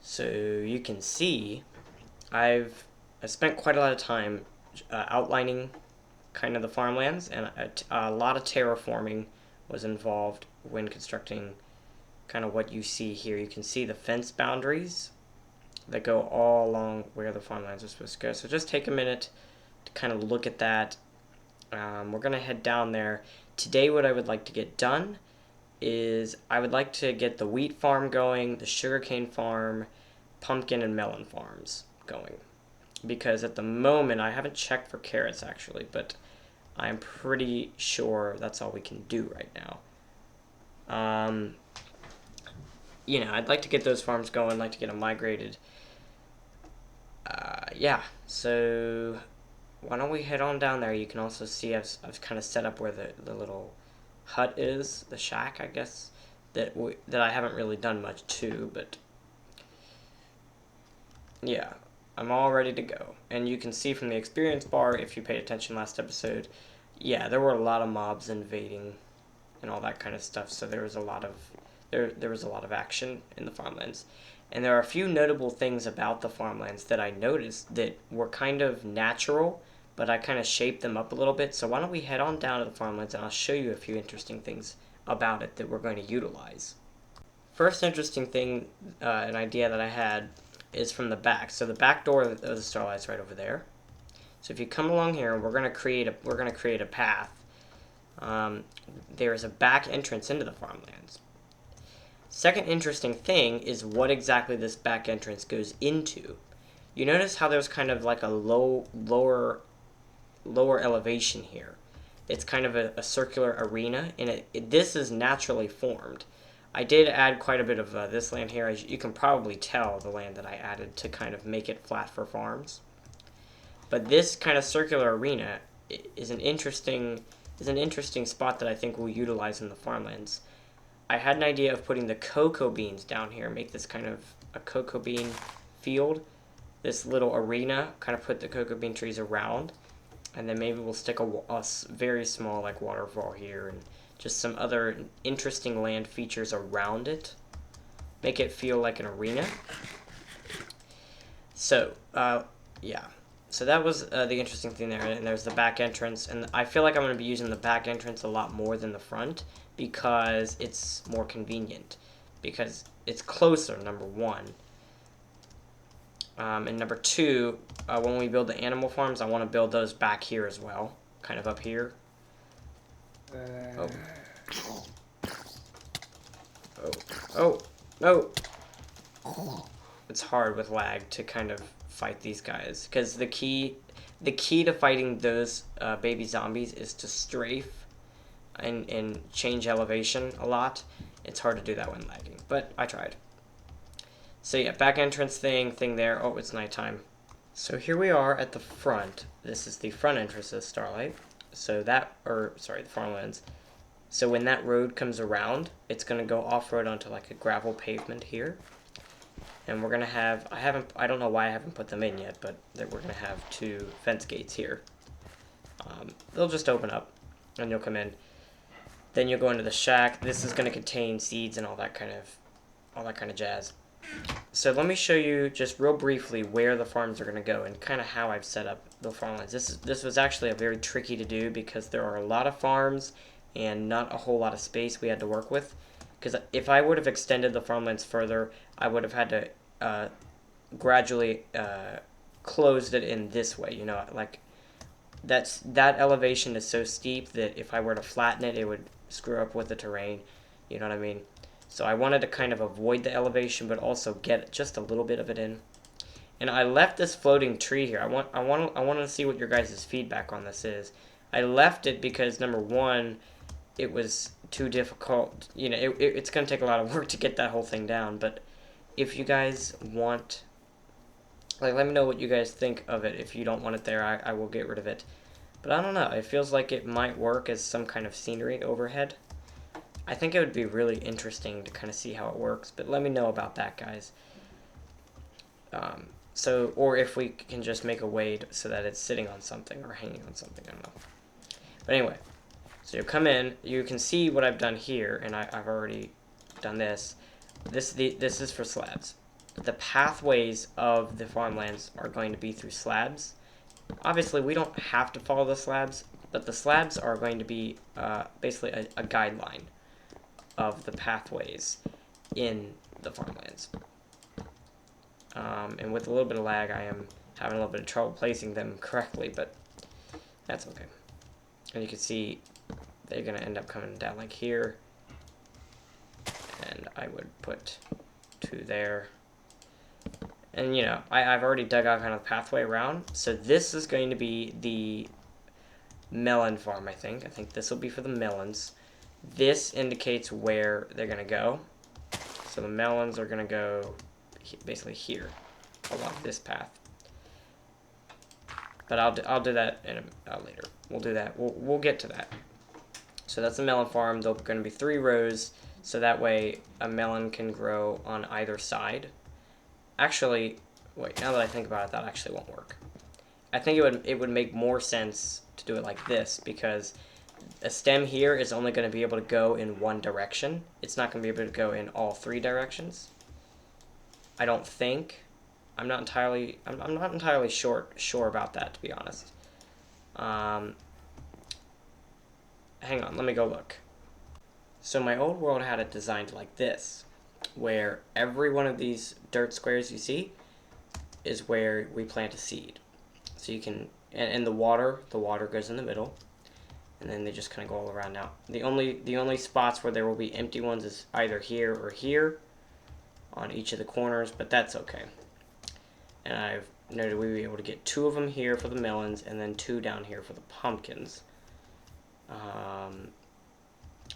So you can see I spent quite a lot of time outlining kind of the farmlands, and a lot of terraforming was involved when constructing kind of what you see here. You can see the fence boundaries that go all along where the farmlands are supposed to go. So just take a minute to kind of look at that. We're going to head down there. Today what I would like to get done is I would like to get the wheat farm going, the sugarcane farm, pumpkin and melon farms going. Because at the moment, I haven't checked for carrots actually, but I'm pretty sure that's all we can do right now. I'd like to get those farms going, I'd like to get them migrated. Yeah, so why don't we head on down there? You can also see I've kind of set up where the little hut is, the shack, I guess, that I haven't really done much to, but yeah, I'm all ready to go. And you can see from the experience bar, if you paid attention last episode, yeah, there were a lot of mobs invading and all that kind of stuff, so there was a lot of action in the farmlands. And there are a few notable things about the farmlands that I noticed that were kind of natural, but I kind of shaped them up a little bit. So why don't we head on down to the farmlands and I'll show you a few interesting things about it that we're going to utilize. First interesting thing, an idea that I had is from the back. So the back door of the Starlight's right over there. So if you come along here, we're going to create a path. There is a back entrance into the farmlands. Second interesting thing is what exactly this back entrance goes into. You notice how there's kind of like a lower elevation here. It's kind of a circular arena, and this is naturally formed. I did add quite a bit of this land here. As you can probably tell, the land that I added to kind of make it flat for farms. But this kind of circular arena is an interesting spot that I think we'll utilize in the farmlands. I had an idea of putting the cocoa beans down here, make this kind of a cocoa bean field, this little arena, kind of put the cocoa bean trees around, and then maybe we'll stick a very small like waterfall here and just some other interesting land features around it. Make it feel like an arena. So, yeah. So that was the interesting thing there, and there's the back entrance, and I feel like I'm going to be using the back entrance a lot more than the front because it's more convenient, because it's closer, number one. And number two, when we build the animal farms, I want to build those back here as well, kind of up here. No! It's hard with lag to kind of fight these guys, because the key to fighting those baby zombies is to strafe and change elevation a lot. It's hard to do that when lagging, but I tried. So yeah, back entrance thing there. Oh, it's nighttime. So here we are at the front. This is the front entrance of Starlight. So the farmlands. So when that road comes around, it's gonna go off-road onto like a gravel pavement here. And we're gonna have, I don't know why I haven't put them in yet, but we're gonna have 2 fence gates here. They'll just open up and you'll come in. Then you'll go into the shack. This is gonna contain seeds and all that kind of jazz. So let me show you just real briefly where the farms are going to go and kind of how I've set up the farmlands. This was actually a very tricky to do because there are a lot of farms and not a whole lot of space we had to work with. Because if I would have extended the farmlands further, I would have had to gradually closed it in this way. You know, like that elevation is so steep that if I were to flatten it, it would screw up with the terrain. You know what I mean? So I wanted to kind of avoid the elevation, but also get just a little bit of it in. And I left this floating tree here. I want to see what your guys' feedback on this is. I left it because number one, it was too difficult. You know, it's going to take a lot of work to get that whole thing down. But if you guys want, like, let me know what you guys think of it. If you don't want it there, I will get rid of it. But I don't know. It feels like it might work as some kind of scenery overhead. I think it would be really interesting to kind of see how it works, but let me know about that, guys. Or if we can just make a way so that it's sitting on something or hanging on something, I don't know. But anyway, so you come in, you can see what I've done here, and I've already done this. This is for slabs. the pathways of the farmlands are going to be through slabs. Obviously, we don't have to follow the slabs, but the slabs are going to be basically a guideline of the pathways in the farmlands. And with a little bit of lag, I am having a little bit of trouble placing them correctly, but that's okay. And you can see they're going to end up coming down like here. And I would put 2 there. And, you know, I've already dug out kind of the pathway around. So this is going to be the melon farm, I think. I think this will be for the melons. This indicates where they're going to go. So the melons are going to go basically here along this path. But I'll do that later. We'll do that. We'll get to that. So that's the melon farm. There's going to be 3 rows. So that way a melon can grow on either side. Actually, wait, now that I think about it, that actually won't work. I think it would make more sense to do it like this, because a stem here is only going to be able to go in one direction. It's not going to be able to go in all 3 directions. I don't think. I'm not entirely sure about that, to be honest. Hang on, let me go look. So my old world had it designed like this, where every one of these dirt squares you see is where we plant a seed. So you can, and the water goes in the middle, and then they just kind of go all around. Now, the only spots where there will be empty ones is either here or here on each of the corners, but that's okay. And I've noted we'll be able to get 2 of them here for the melons, and then 2 down here for the pumpkins.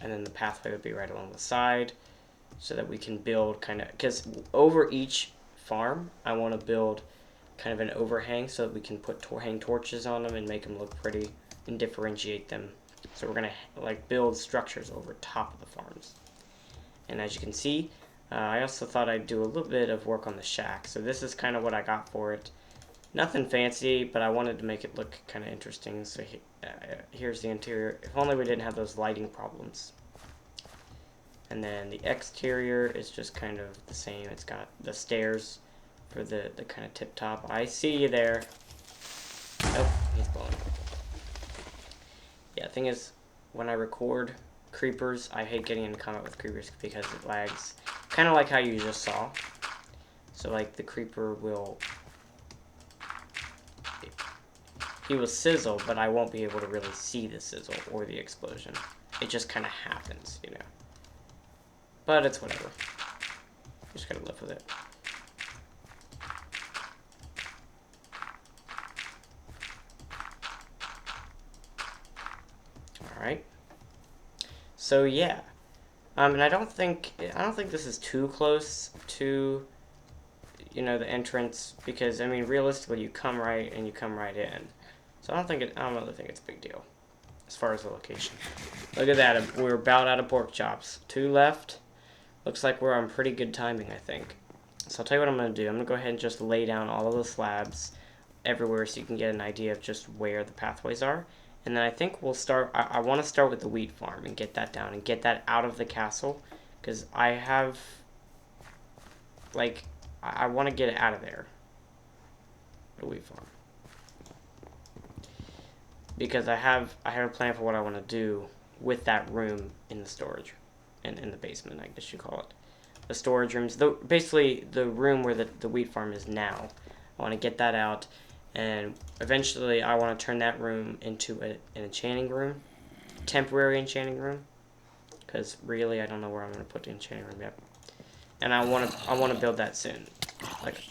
And then the pathway would be right along the side, so that we can build kind of, because over each farm, I want to build kind of an overhang so that we can hang torches on them and make them look pretty and differentiate them. So we're going to like build structures over top of the farms. And as you can see, I also thought I'd do a little bit of work on the shack. So this is kind of what I got for it. Nothing fancy, but I wanted to make it look kind of interesting. So here's the interior. If only we didn't have those lighting problems. And then the exterior is just kind of the same. It's got the stairs for the kind of tip top. I see you there. Oh, he's blowing. Yeah, the thing is, when I record creepers, I hate getting in combat with creepers because it lags. Kind of like how you just saw. So like the creeper will... he will sizzle, but I won't be able to really see the sizzle or the explosion. It just kind of happens, you know. But it's whatever. Just gotta live with it. Alright. So yeah. And I don't think this is too close to, you know, the entrance, because I mean realistically you come right and you come right in. So I don't really think it's a big deal as far as the location. Look at that, we're about out of pork chops. 2 left. Looks like we're on pretty good timing, I think. So I'll tell you what I'm going to do. I'm going to go ahead and just lay down all of the slabs everywhere so you can get an idea of just where the pathways are. And then I think we'll start, I want to start with the wheat farm and get that down and get that out of the castle. Because I have, like, I want to get it out of there. The wheat farm. Because I have a plan for what I want to do with that room in the storage. In the basement, I guess you call it. The storage rooms, basically the room where the wheat farm is now. I want to get that out, and eventually I want to turn that room into an enchanting room, temporary enchanting room, because really I don't know where I'm going to put the enchanting room yet. And I want to build that soon. Like,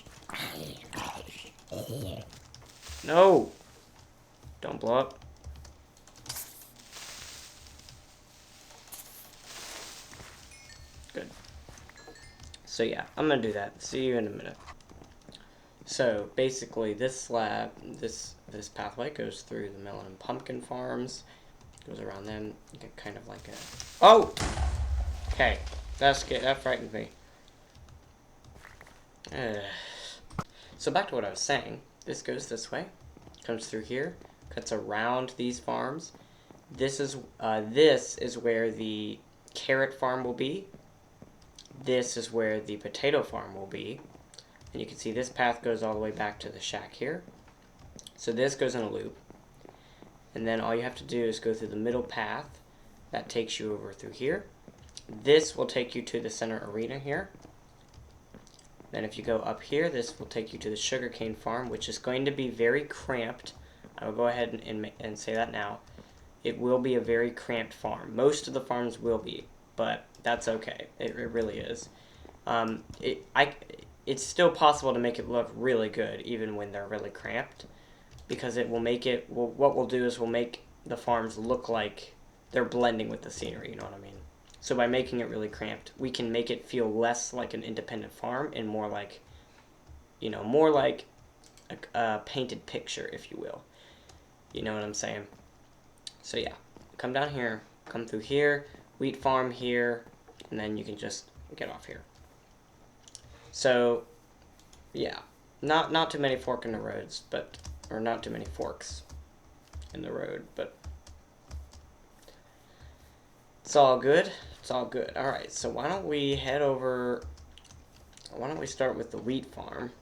no, don't blow up. Good. So yeah, I'm gonna do that. See you in a minute. So basically, this slab, this pathway goes through the melon and pumpkin farms, goes around them. You get kind of like a... oh, okay, that frightened me. So back to what I was saying. This goes this way, comes through here, cuts around these farms. This is where the carrot farm will be. This is where the potato farm will be. And you can see this path goes all the way back to the shack here. So this goes in a loop. And then all you have to do is go through the middle path. That takes you over through here. This will take you to the center arena here. Then if you go up here, this will take you to the sugarcane farm, which is going to be very cramped. I will go ahead and say that now. It will be a very cramped farm. Most of the farms will be, but that's okay. It really is. It's still possible to make it look really good, even when they're really cramped, because it will make it. What we'll do is we'll make the farms look like they're blending with the scenery. You know what I mean? So by making it really cramped, we can make it feel less like an independent farm and more like, more like a painted picture, if you will. You know what I'm saying? So yeah, come down here, come through here, wheat farm here, and then you can just get off here. So yeah, not too many forks in the roads, or not too many forks in the road, but it's all good. It's all good. All right, so why don't we head over? Why don't we start with the wheat farm?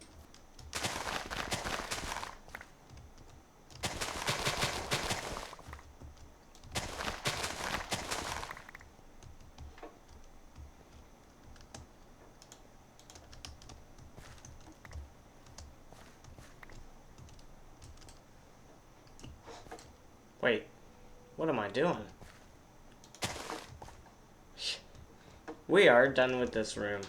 Wait, what am I doing? We are done with this room.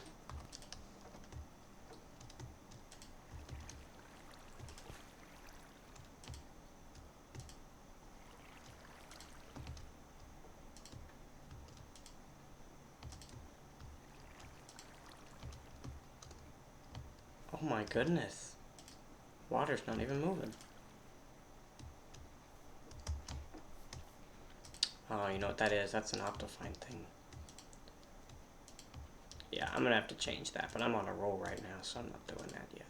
Oh my goodness. Water's not even moving. Oh, you know what that is? That's an Optifine thing. Yeah, I'm gonna have to change that, but I'm on a roll right now, so I'm not doing that yet.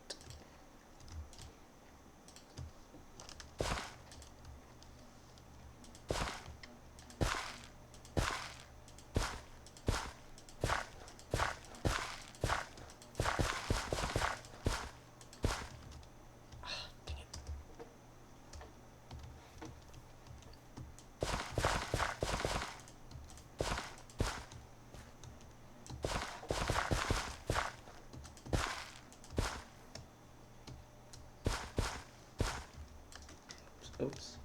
Oops.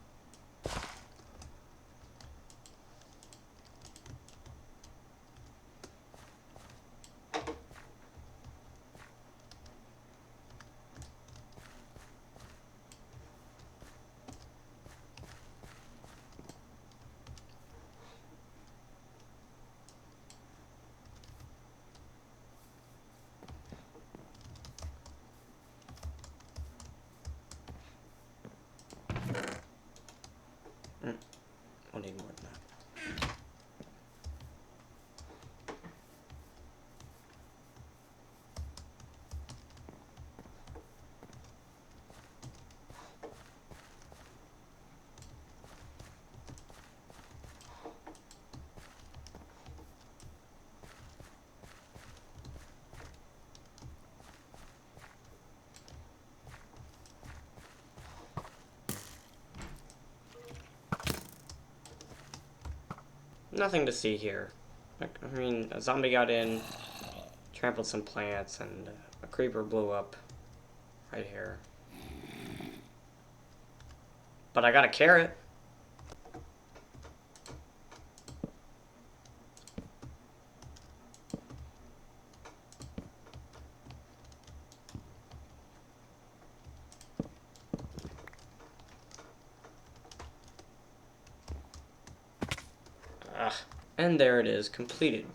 We'll need more than that. Nothing to see here. I mean, a zombie got in, trampled some plants, and a creeper blew up right here. But I got a carrot. And there it is, completed.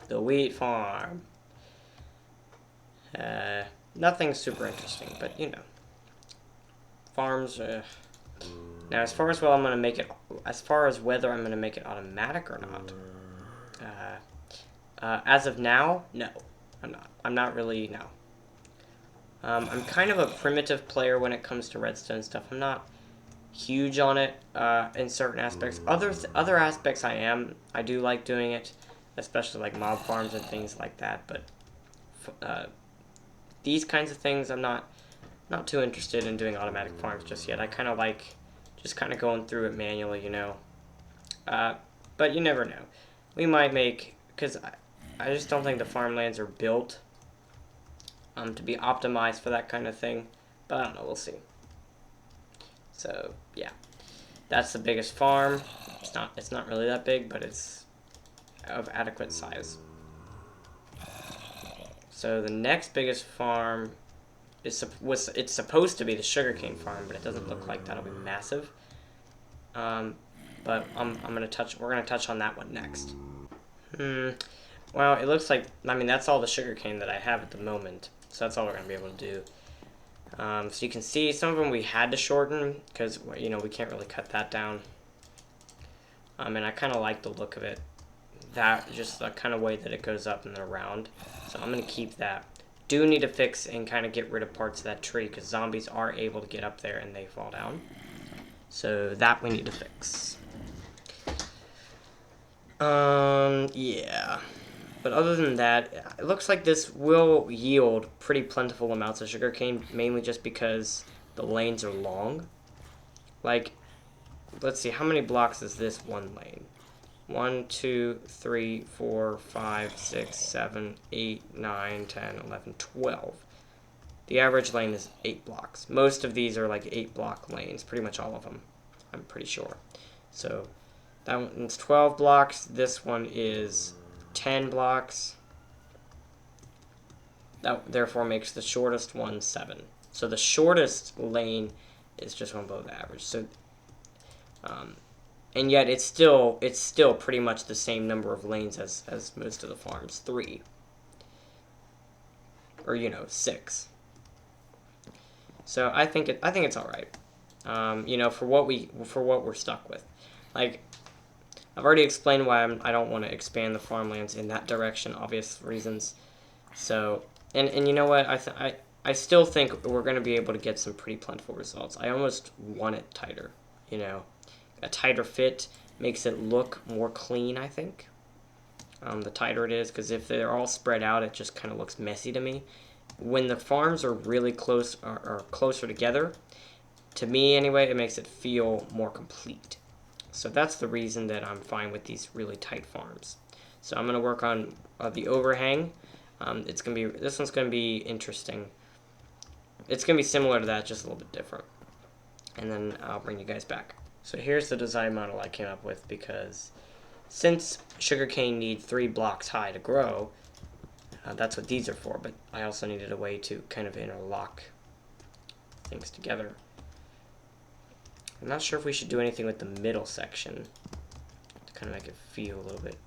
The wheat farm. Nothing super interesting, but you know. Farms, Now as far as whether I'm going to make it automatic or not. As of now, no. I'm not. I'm not really, no. I'm kind of a primitive player when it comes to redstone stuff. I'm not huge on it in certain aspects. Other aspects I do like doing it, especially like mob farms and things like that. But these kinds of things, I'm not too interested in doing automatic farms just yet. I kind of like just kind of going through it manually, you know. But you never know. We might make, because I just don't think the farmlands are built to be optimized for that kind of thing. But I don't know, we'll see. So yeah, that's the biggest farm. It's not really that big, but it's of adequate size. So the next biggest farm it's supposed to be the sugarcane farm, but it doesn't look like that'll be massive. But we're gonna touch on that one next. Well, it looks like, I mean, that's all the sugarcane that I have at the moment, so that's all we're gonna be able to do. So you can see some of them we had to shorten because, you know, we can't really cut that down. And I kind of like the look of it. That, just the kind of way that it goes up and then around. So I'm going to keep that. Do need to fix and kind of get rid of parts of that tree because zombies are able to get up there and they fall down. So that we need to fix. Yeah. But other than that, it looks like this will yield pretty plentiful amounts of sugarcane, mainly just because the lanes are long. Like, let's see, how many blocks is this one lane? 1, 2, 3, 4, 5, 6, 7, 8, 9, 10, 11, 12. The average lane is 8 blocks. Most of these are like 8-block lanes, pretty much all of them, I'm pretty sure. So that one's 12 blocks. This one is 10 blocks. That therefore makes the shortest one 7. So the shortest lane is just one below the average. So, and yet it's still pretty much the same number of lanes as most of the farms, 3, or 6. So I think it's all right. You know, for what we're stuck with. Like, I've already explained why I don't want to expand the farmlands in that direction, obvious reasons. So, and you know what? I still think we're going to be able to get some pretty plentiful results. I almost want it tighter, you know. A tighter fit makes it look more clean, I think. The tighter it is, because if they're all spread out, it just kind of looks messy to me. When the farms are really close or closer together, to me anyway, it makes it feel more complete. So that's the reason that I'm fine with these really tight farms. So I'm going to work on the overhang. This one's going to be interesting. It's going to be similar to that, just a little bit different. And then I'll bring you guys back. So here's the design model I came up with, because since sugarcane needs 3 blocks high to grow, that's what these are for, but I also needed a way to kind of interlock things together. I'm not sure if we should do anything with the middle section to kind of make it feel a little bit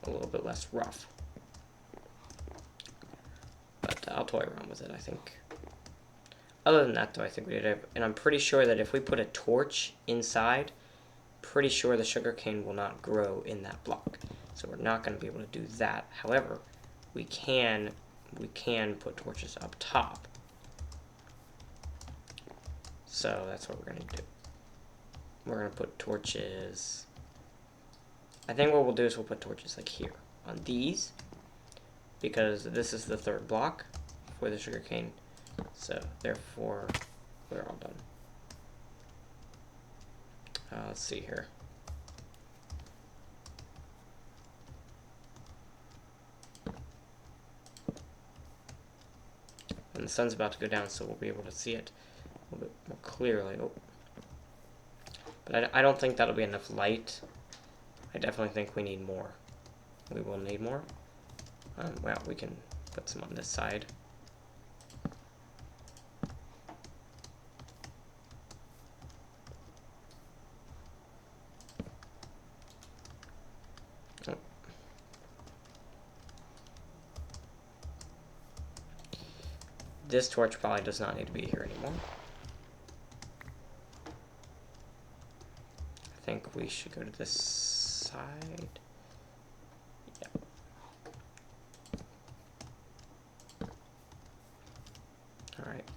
a little bit less rough. But I'll toy around with it, I think. Other than that, though, I think we did it. And I'm pretty sure that if we put a torch inside, pretty sure the sugarcane will not grow in that block. So we're not going to be able to do that. However, we can put torches up top. So that's what we're going to do. We're going to put torches. I think what we'll do is we'll put torches like here on these, because this is the 3rd block for the sugarcane. So therefore, we're all done. Let's see here. And the sun's about to go down, so we'll be able to see it a little bit more clearly. Oh. But I don't think that'll be enough light. I definitely think we need more. We will need more. Well, we can put some on this side. Oh. This torch probably does not need to be here anymore. I think we should go to this side. Yeah. Alright.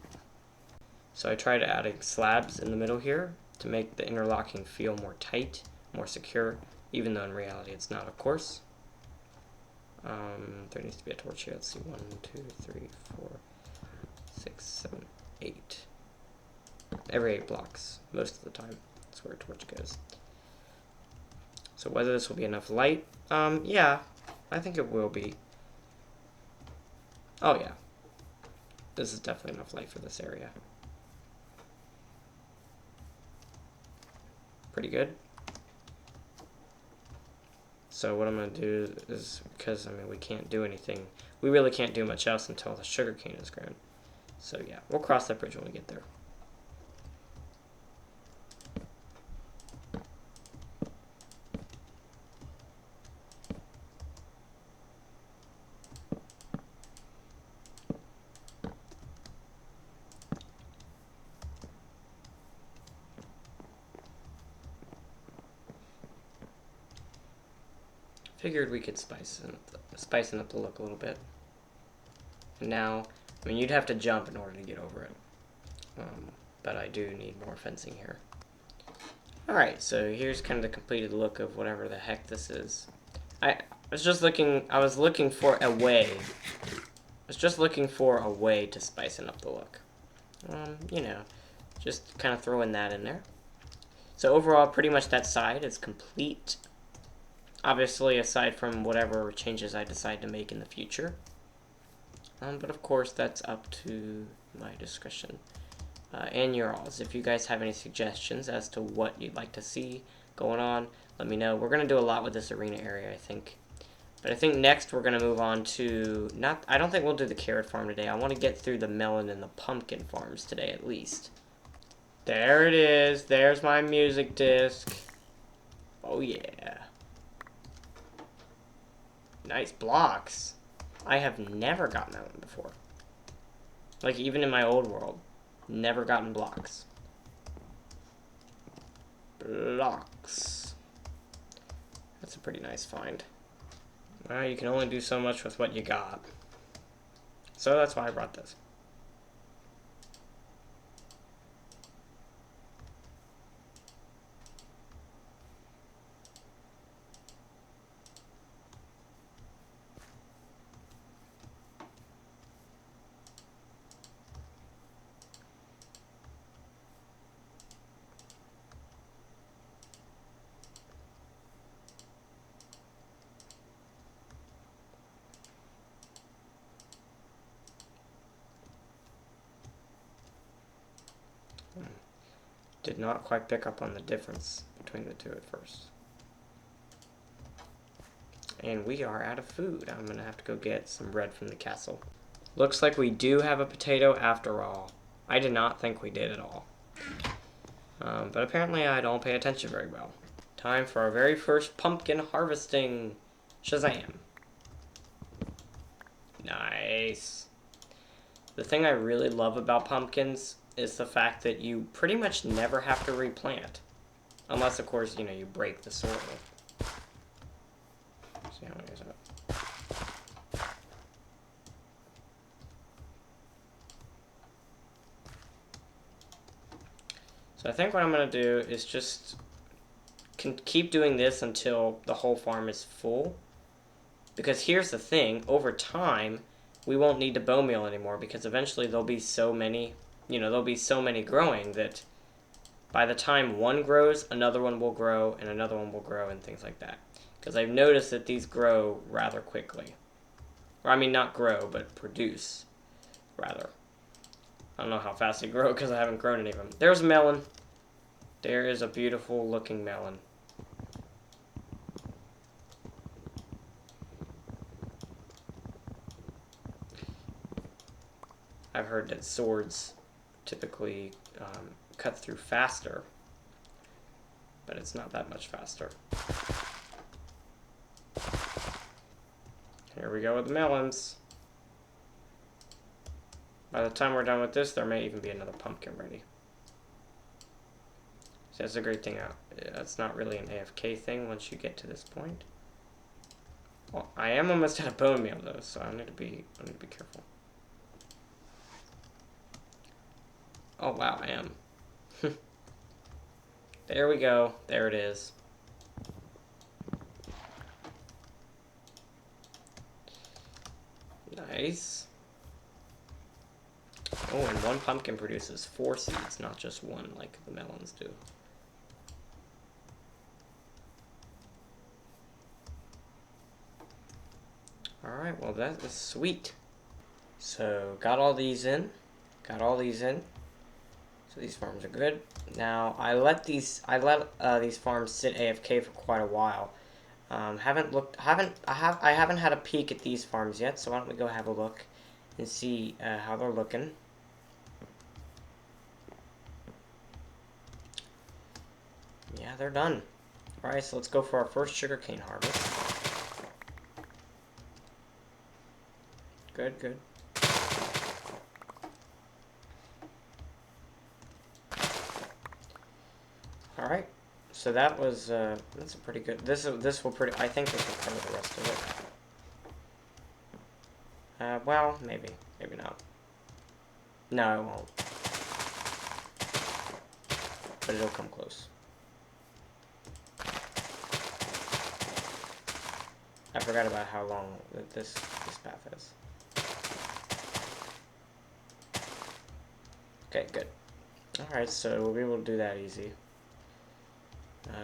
So I tried adding slabs in the middle here to make the interlocking feel more tight, more secure, even though in reality it's not, of course. There needs to be a torch here. Let's see. 1, 2, 3, 4, 6, 7, 8. Every 8 blocks, most of the time. That's where a torch goes. So whether this will be enough light, yeah, I think it will be. Oh yeah, this is definitely enough light for this area. Pretty good. So what I'm going to do is, because, I mean, we can't do anything. We really can't do much else until the sugarcane is grown. So yeah, we'll cross that bridge when we get there. Figured we could spicing up the look a little bit. And now, I mean, you'd have to jump in order to get over it. But I do need more fencing here. Alright, so here's kind of the completed look of whatever the heck this is. I was looking for a way. I was just looking for a way to spicing up the look. You know, just kind of throwing that in there. So overall, pretty much that side is complete. Obviously, aside from whatever changes I decide to make in the future. But of course, that's up to my discretion. And your alls. If you guys have any suggestions as to what you'd like to see going on, let me know. We're going to do a lot with this arena area, I think. But I think next we're going to move on to... I don't think we'll do the carrot farm today. I want to get through the melon and the pumpkin farms today, at least. There it is. There's my music disc. Oh, yeah. Nice blocks. I have never gotten that one before. Like, even in my old world. Never gotten blocks. Blocks. That's a pretty nice find. Well, you can only do so much with what you got. So that's why I brought this. Did not quite pick up on the difference between the two at first. And we are out of food. I'm going to have to go get some bread from the castle. Looks like we do have a potato after all. I did not think we did at all. But apparently I don't pay attention very well. Time for our very first pumpkin harvesting. Shazam. Nice. The thing I really love about pumpkins is the fact that you pretty much never have to replant. Unless, of course, you know, you break the soil. See how many is that? So I think what I'm going to do is just keep doing this until the whole farm is full. Because here's the thing, over time, we won't need to bone meal anymore because eventually there'll be so many, there'll be so many growing that by the time one grows, another one will grow, and another one will grow, and things like that. Because I've noticed that these grow rather quickly. Or, I mean, not grow, but produce, rather. I don't know how fast they grow because I haven't grown any of them. There's a melon. There is a beautiful looking melon. I've heard that swords typically cut through faster, but it's not that much faster. Here we go with the melons. By the time we're done with this, there may even be another pumpkin ready. So that's a great thing. That's not really an AFK thing once you get to this point. Well, I am almost out of bone meal though, so I need to be careful. Oh wow, I am. There we go. There it is. Nice. Oh, and one pumpkin produces 4 seeds, not just one like the melons do. Alright, well that is sweet. So, got all these in. Got all these in. So these farms are good. Now, I let these farms sit AFK for quite a while. I haven't had a peek at these farms yet, so why don't we go have a look and see how they're looking. Yeah, they're done. Alright, so let's go for our first sugarcane harvest. Good, good. Alright, so that was, that's a pretty good, this will pretty, I think this will cover the rest of it. Well, maybe not. No, it won't. But it'll come close. I forgot about how long this path is. Okay, good. Alright, so we'll be able to do that easy.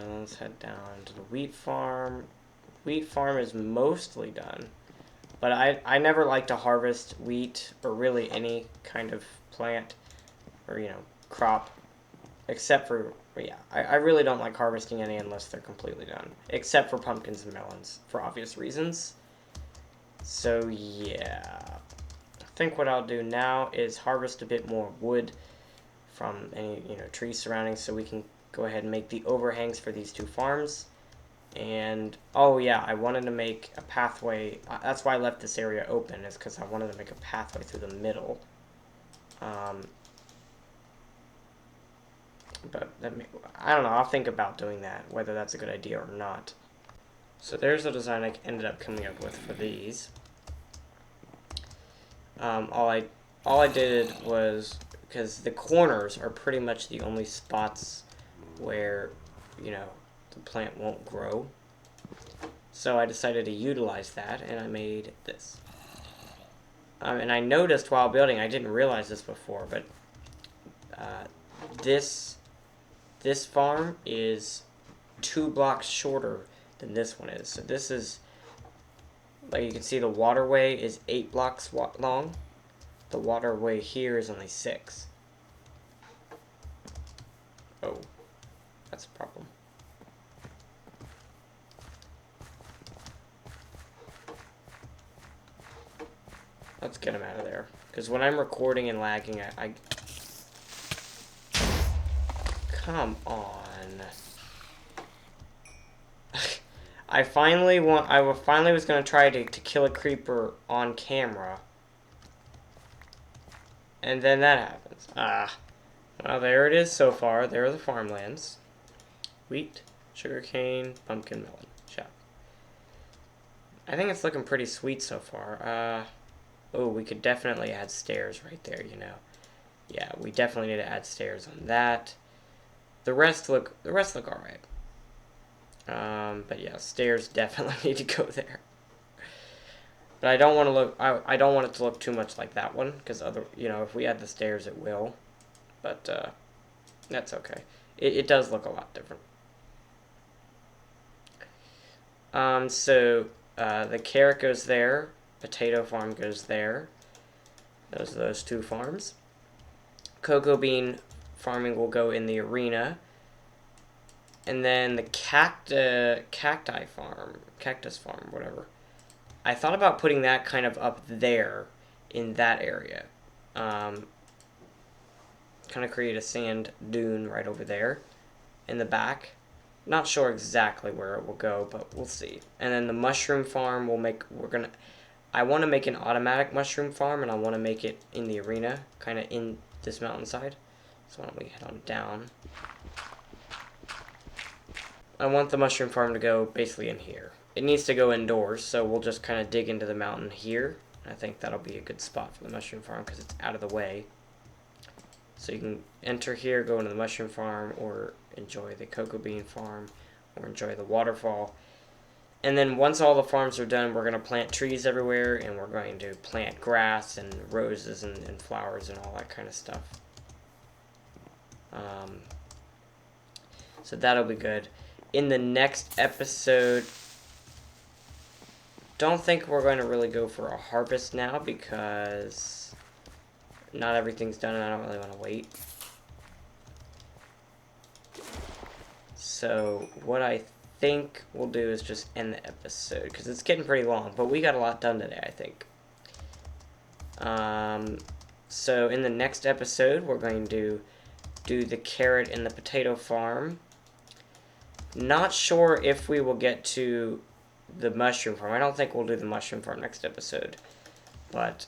Let's head down to the wheat farm. Wheat farm is mostly done. But I never like to harvest wheat or really any kind of plant or, you know, crop. Except for, yeah, I really don't like harvesting any unless they're completely done. Except for pumpkins and melons, for obvious reasons. So, yeah. I think what I'll do now is harvest a bit more wood from any, you know, trees surrounding so we can go ahead and make the overhangs for these 2 farms. And, oh yeah, I wanted to make a pathway. That's why I left this area open, is because I wanted to make a pathway through the middle. But I don't know, I'll think about doing that, whether that's a good idea or not. So there's the design I ended up coming up with for these. All I did was, because the corners are pretty much the only spots where, you know, the plant won't grow. So I decided to utilize that, and I made this. And I noticed while building, I didn't realize this before, but this farm is 2 blocks shorter than this one is. So this is, like you can see, the waterway is 8 blocks long. The waterway here is only 6. Oh, that's a problem. Let's get him out of there. Because when I'm recording and lagging, I... Come on. I finally was going to try to kill a creeper on camera. And then that happens. Well, there it is so far. There are the farmlands. Wheat, sugarcane, pumpkin, melon. Check. I think it's looking pretty sweet so far. Oh, we could definitely add stairs right there, you know. Yeah, we definitely need to add stairs on that. The rest look alright. But yeah, stairs definitely need to go there. But I don't want to look. I don't want it to look too much like that one, because you know, if we add the stairs, it will. But that's okay. It does look a lot different. So the carrot goes there. Potato farm goes there. Those are those 2 farms. Cocoa bean farming will go in the arena. And then the cactus farm, whatever. I thought about putting that kind of up there in that area. Kind of create a sand dune right over there in the back. Not sure exactly where it will go, but we'll see. And then the mushroom farm I want to make an automatic mushroom farm, and I want to make it in the arena, kind of in this mountainside. So why don't we head on down. I want the mushroom farm to go basically in here. It needs to go indoors, so we'll just kind of dig into the mountain here. I think that'll be a good spot for the mushroom farm because it's out of the way. So you can enter here, go into the mushroom farm, or enjoy the cocoa bean farm, or enjoy the waterfall. And then once all the farms are done, we're going to plant trees everywhere, and we're going to plant grass and roses and flowers and all that kind of stuff. So that'll be good. In the next episode, don't think we're going to really go for a harvest now because not everything's done and I don't really want to wait. So what I think we'll do is just end the episode because it's getting pretty long, but we got a lot done today, I think. So in the next episode, we're going to do the carrot and the potato farm. Not sure if we will get to the mushroom farm. I don't think we'll do the mushroom farm next episode. But,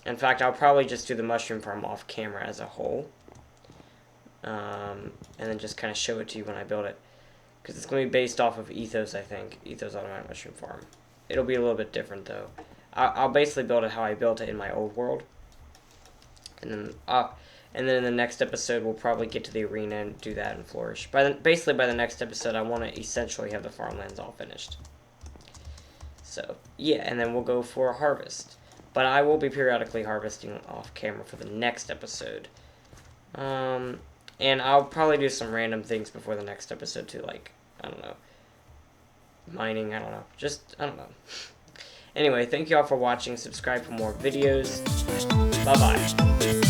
in fact, I'll probably just do the mushroom farm off camera as a whole. And then just kind of show it to you when I build it. Because it's going to be based off of Ethos, I think. Ethos Automatic Mushroom Farm. It'll be a little bit different, though. I'll basically build it how I built it in my old world. And then in the next episode, we'll probably get to the arena and do that and flourish. Basically, by the next episode, I want to essentially have the farmlands all finished. So, yeah, and then we'll go for a harvest. But I will be periodically harvesting off camera for the next episode. And I'll probably do some random things before the next episode too, like, I don't know, mining, I don't know, I don't know. Anyway, thank you all for watching. Subscribe for more videos. Bye-bye.